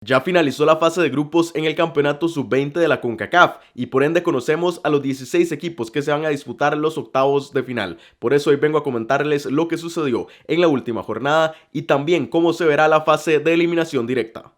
Ya finalizó la fase de grupos en el campeonato sub-20 de la CONCACAF y por ende conocemos a los 16 equipos que se van a disputar los octavos de final. Por eso hoy vengo a comentarles lo que sucedió en la última jornada y también cómo se verá la fase de eliminación directa.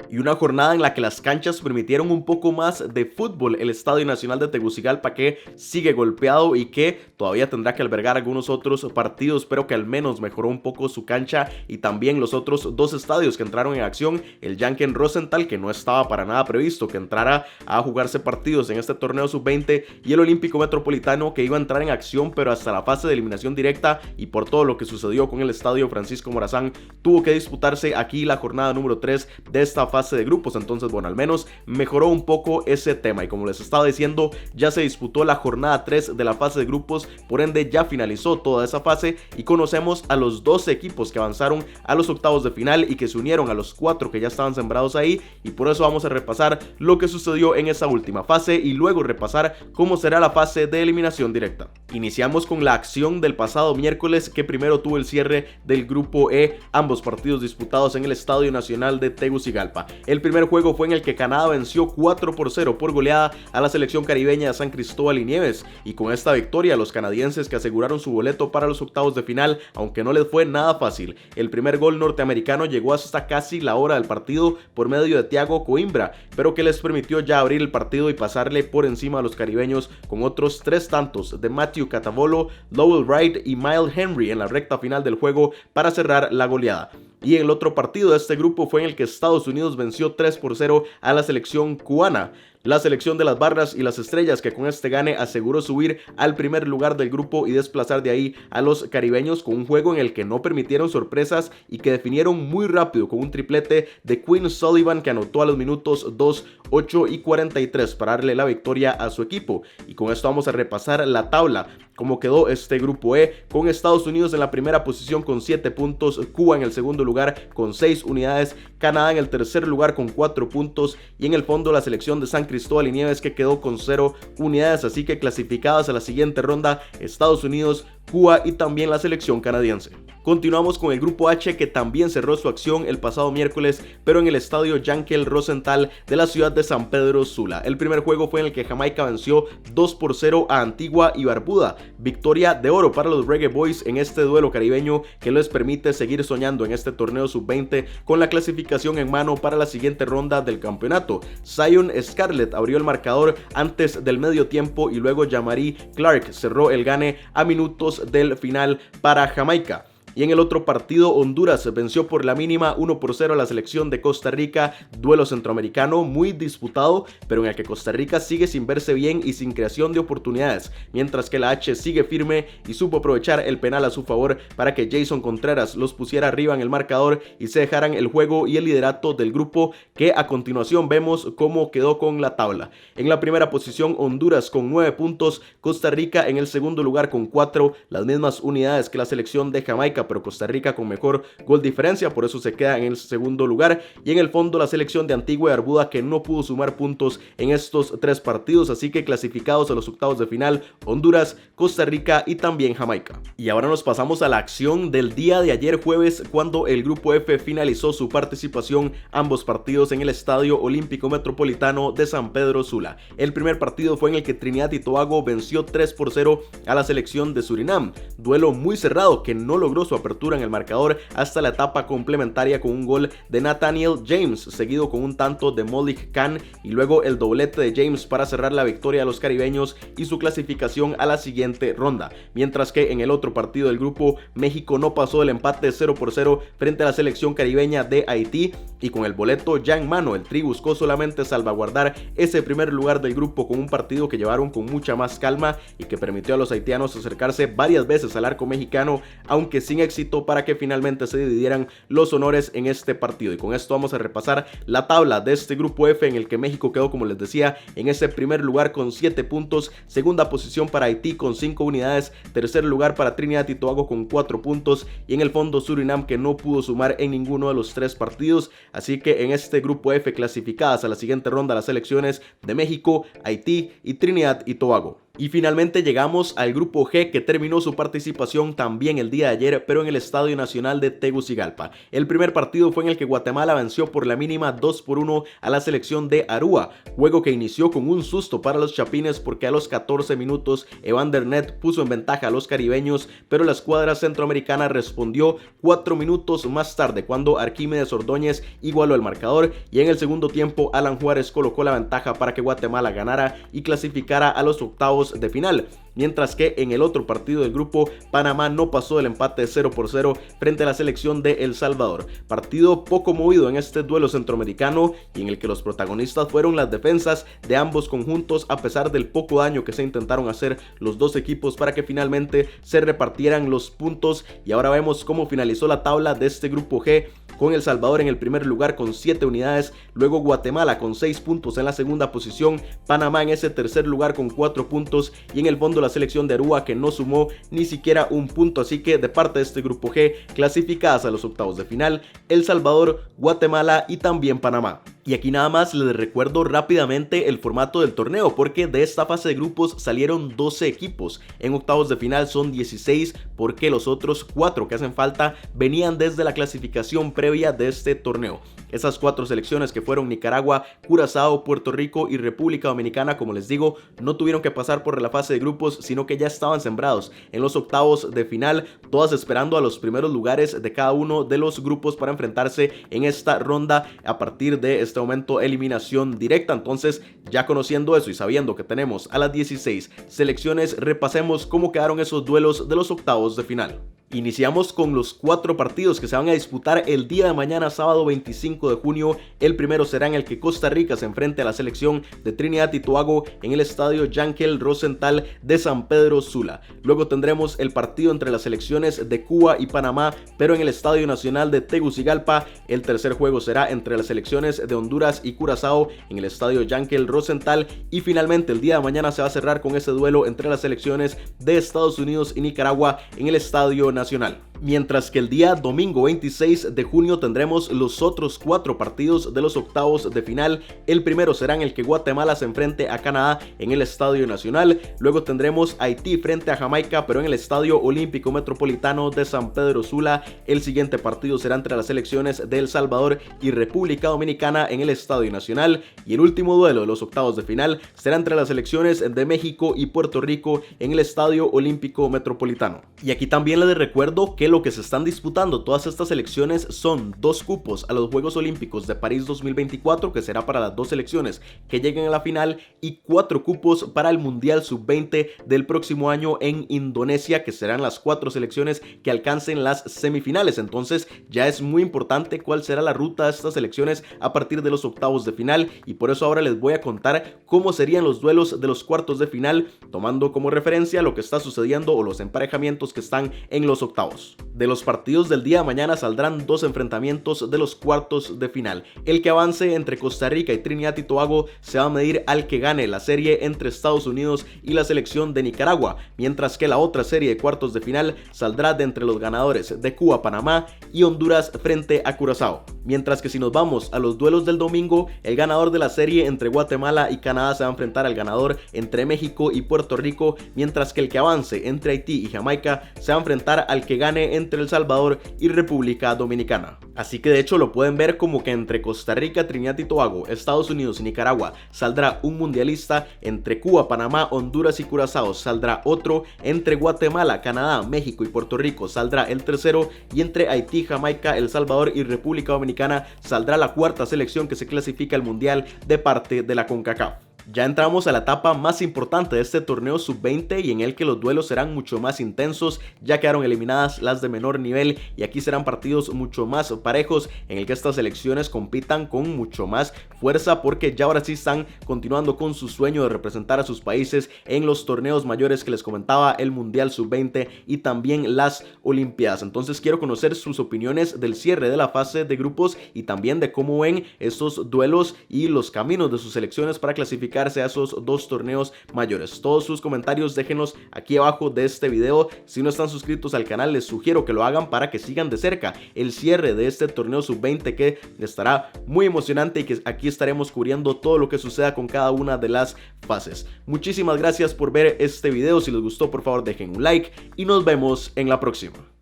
Y una jornada en la que las canchas permitieron un poco más de fútbol. El Estadio Nacional de Tegucigalpa, que sigue golpeado y que todavía tendrá que albergar algunos otros partidos, pero que al menos mejoró un poco su cancha, y también los otros dos estadios que entraron en acción, el Yankee Rosenthal, que no estaba para nada previsto que entrara a jugarse partidos en este torneo sub-20, y el Olímpico Metropolitano, que iba a entrar en acción pero hasta la fase de eliminación directa, y por todo lo que sucedió con el Estadio Francisco Morazán tuvo que disputarse aquí la jornada número 3 de esta fase de grupos. Entonces, bueno, al menos mejoró un poco ese tema, y como les estaba diciendo, ya se disputó la jornada 3 de la fase de grupos, por ende ya finalizó toda esa fase y conocemos a los 12 equipos que avanzaron a los octavos de final y que se unieron a los 4 que ya estaban sembrados ahí, y por eso vamos a repasar lo que sucedió en esa última fase y luego repasar cómo será la fase de eliminación directa. Iniciamos con la acción del pasado miércoles, que primero tuvo el cierre del grupo E, ambos partidos disputados en el Estadio Nacional de Tegucigalpa. El primer juego fue en el que Canadá venció 4-0 por goleada a la selección caribeña de San Cristóbal y Nieves, y con esta victoria los canadienses que aseguraron su boleto para los octavos de final, aunque no les fue nada fácil. El primer gol norteamericano llegó hasta casi la hora del partido por medio de Thiago Coimbra, pero que les permitió ya abrir el partido y pasarle por encima a los caribeños con otros 3 tantos de Matthew Catavolo, Lowell Wright y Miles Henry en la recta final del juego para cerrar la goleada. Y en el otro partido de este grupo fue en el que Estados Unidos venció 3-0 a la selección cubana. La selección de las barras y las estrellas, que con este gane aseguró subir al primer lugar del grupo y desplazar de ahí a los caribeños, con un juego en el que no permitieron sorpresas y que definieron muy rápido con un triplete de Quinn Sullivan, que anotó a los minutos 2, 8 y 43 para darle la victoria a su equipo. Y con esto vamos a repasar la tabla, cómo quedó este grupo E, con Estados Unidos en la primera posición con 7 puntos, Cuba en el segundo lugar con 6 unidades, Canadá en el tercer lugar con 4 puntos y en el fondo la selección de San Cristóbal y Nieves, que quedó con 0 unidades, así que clasificadas a la siguiente ronda Estados Unidos, Cuba y también la selección canadiense. Continuamos con el grupo H, que también cerró su acción el pasado miércoles, pero en el estadio Yankee Rosenthal de la ciudad de San Pedro Sula. El primer juego fue en el que Jamaica venció 2-0 a Antigua y Barbuda, victoria de oro para los Reggae Boys en este duelo caribeño que les permite seguir soñando en este torneo sub-20 con la clasificación en mano para la siguiente ronda del campeonato. Zion Scarlett abrió el marcador antes del medio tiempo y luego Jamari Clark cerró el gane a minutos del final para Jamaica. Y en el otro partido, Honduras venció por la mínima 1-0 a la selección de Costa Rica, duelo centroamericano muy disputado, pero en el que Costa Rica sigue sin verse bien y sin creación de oportunidades, mientras que la H sigue firme y supo aprovechar el penal a su favor para que Jason Contreras los pusiera arriba en el marcador y se dejaran el juego y el liderato del grupo, que a continuación vemos cómo quedó con la tabla. En la primera posición, Honduras con 9 puntos, Costa Rica en el segundo lugar con 4, las mismas unidades que la selección de Jamaica, pero Costa Rica con mejor gol diferencia, por eso se queda en el segundo lugar. Y en el fondo la selección de Antigua y Barbuda, que no pudo sumar puntos en estos 3 partidos, así que clasificados a los octavos de final Honduras, Costa Rica y también Jamaica. Y ahora nos pasamos a la acción del día de ayer jueves, cuando el grupo F finalizó su participación, ambos partidos en el Estadio Olímpico Metropolitano de San Pedro Sula. El primer partido fue en el que Trinidad y Tobago venció 3-0 a la selección de Surinam, duelo muy cerrado que no logró su apertura en el marcador hasta la etapa complementaria con un gol de Nathaniel James, seguido con un tanto de Malik Khan y luego el doblete de James para cerrar la victoria de los caribeños y su clasificación a la siguiente ronda. Mientras que en el otro partido del grupo, México no pasó del empate 0-0 frente a la selección caribeña de Haití, y con el boleto ya en mano, el Tri buscó solamente salvaguardar ese primer lugar del grupo con un partido que llevaron con mucha más calma y que permitió a los haitianos acercarse varias veces al arco mexicano, aunque sin éxito, para que finalmente se dividieran los honores en este partido. Y con esto vamos a repasar la tabla de este grupo F, en el que México quedó, como les decía, en ese primer lugar con 7 puntos, segunda posición para Haití con 5 unidades, tercer lugar para Trinidad y Tobago con 4 puntos y en el fondo Surinam, que no pudo sumar en ninguno de los 3 partidos. Así que en este grupo F clasificadas a la siguiente ronda las selecciones de México, Haití y Trinidad y Tobago. Y finalmente llegamos al grupo G, que terminó su participación también el día de ayer, pero en el Estadio Nacional de Tegucigalpa. El primer partido fue en el que Guatemala venció por la mínima 2-1 a la selección de Aruba, juego que inició con un susto para los chapines porque a los 14 minutos Evander Net puso en ventaja a los caribeños, pero la escuadra centroamericana respondió 4 minutos más tarde cuando Arquímedes Ordóñez igualó el marcador, y en el segundo tiempo Alan Juárez colocó la ventaja para que Guatemala ganara y clasificara a los octavos de final, mientras que en el otro partido del grupo Panamá no pasó del empate 0-0 frente a la selección de El Salvador. Partido poco movido en este duelo centroamericano y en el que los protagonistas fueron las defensas de ambos conjuntos, a pesar del poco daño que se intentaron hacer los dos equipos para que finalmente se repartieran los puntos. Y ahora vemos cómo finalizó la tabla de este grupo G, con El Salvador en el primer lugar con 7 unidades, luego Guatemala con 6 puntos en la segunda posición, Panamá en ese tercer lugar con 4 puntos y en el fondo la selección de Aruba, que no sumó ni siquiera un punto. Así que de parte de este grupo G, clasificadas a los octavos de final, El Salvador, Guatemala y también Panamá. Y aquí nada más les recuerdo rápidamente el formato del torneo, porque de esta fase de grupos salieron 12 equipos, en octavos de final son 16, porque los otros 4 que hacen falta venían desde la clasificación previa de este torneo. Esas 4 selecciones, que fueron Nicaragua, Curazao, Puerto Rico y República Dominicana, como les digo, no tuvieron que pasar por la fase de grupos, sino que ya estaban sembrados en los octavos de final, todas esperando a los primeros lugares de cada uno de los grupos para enfrentarse en esta ronda a partir de este momento eliminación directa. Entonces, ya conociendo eso y sabiendo que tenemos a las 16 selecciones, repasemos cómo quedaron esos duelos de los octavos de final. Iniciamos con los 4 partidos que se van a disputar el día de mañana, sábado 25 de junio. El primero será en el que Costa Rica se enfrente a la selección de Trinidad y Tobago en el estadio Yankel Rosenthal de San Pedro Sula. Luego tendremos el partido entre las selecciones de Cuba y Panamá, pero en el Estadio Nacional de Tegucigalpa. El tercer juego será entre las selecciones de Honduras y Curazao en el estadio Yankel Rosenthal. Y finalmente el día de mañana se va a cerrar con ese duelo entre las selecciones de Estados Unidos y Nicaragua en el estadio Nacional. Mientras que el día domingo 26 de junio tendremos los otros 4 partidos de los octavos de final. El primero será en el que Guatemala se enfrente a Canadá en el Estadio Nacional. Luego tendremos Haití frente a Jamaica, pero en el Estadio Olímpico Metropolitano de San Pedro Sula. El siguiente partido será entre las selecciones de El Salvador y República Dominicana en el Estadio Nacional. Y el último duelo de los octavos de final será entre las selecciones de México y Puerto Rico en el Estadio Olímpico Metropolitano. Y aquí también les recuerdo que lo que se están disputando todas estas selecciones son 2 cupos a los Juegos Olímpicos de París 2024, que será para las 2 selecciones que lleguen a la final, y 4 cupos para el Mundial Sub-20 del próximo año en Indonesia, que serán las 4 selecciones que alcancen las semifinales. Entonces ya es muy importante cuál será la ruta de estas selecciones a partir de los octavos de final, y por eso ahora les voy a contar cómo serían los duelos de los cuartos de final, tomando como referencia lo que está sucediendo o los emparejamientos que están en los octavos. De los partidos del día de mañana saldrán 2 enfrentamientos de los cuartos de final. El que avance entre Costa Rica y Trinidad y Tobago se va a medir al que gane la serie entre Estados Unidos y la selección de Nicaragua, mientras que la otra serie de cuartos de final saldrá de entre los ganadores de Cuba, Panamá y Honduras frente a Curazao. Mientras que si nos vamos a los duelos del domingo, el ganador de la serie entre Guatemala y Canadá se va a enfrentar al ganador entre México y Puerto Rico, mientras que el que avance entre Haití y Jamaica se va a enfrentar al que gane entre El Salvador y República Dominicana. Así que de hecho lo pueden ver como que entre Costa Rica, Trinidad y Tobago, Estados Unidos y Nicaragua saldrá un mundialista, entre Cuba, Panamá, Honduras y Curazao saldrá otro, entre Guatemala, Canadá, México y Puerto Rico saldrá el tercero, y entre Haití, Jamaica, El Salvador y República Dominicana saldrá la cuarta selección que se clasifica al mundial de parte de la CONCACAF. Ya entramos a la etapa más importante de este torneo sub-20 y en el que los duelos serán mucho más intensos. Ya quedaron eliminadas las de menor nivel y aquí serán partidos mucho más parejos en el que estas selecciones compitan con mucho más fuerza, porque ya ahora sí están continuando con su sueño de representar a sus países en los torneos mayores que les comentaba, el Mundial Sub-20 y también las Olimpiadas. Entonces quiero conocer sus opiniones del cierre de la fase de grupos y también de cómo ven estos duelos y los caminos de sus selecciones para clasificar clasificarse a esos dos torneos mayores. Todos sus comentarios déjenlos aquí abajo de este video. Si no están suscritos al canal, les sugiero que lo hagan para que sigan de cerca el cierre de este torneo sub-20, que estará muy emocionante y que aquí estaremos cubriendo todo lo que suceda con cada una de las fases. Muchísimas gracias por ver este video. Si les gustó, por favor dejen un like y nos vemos en la próxima.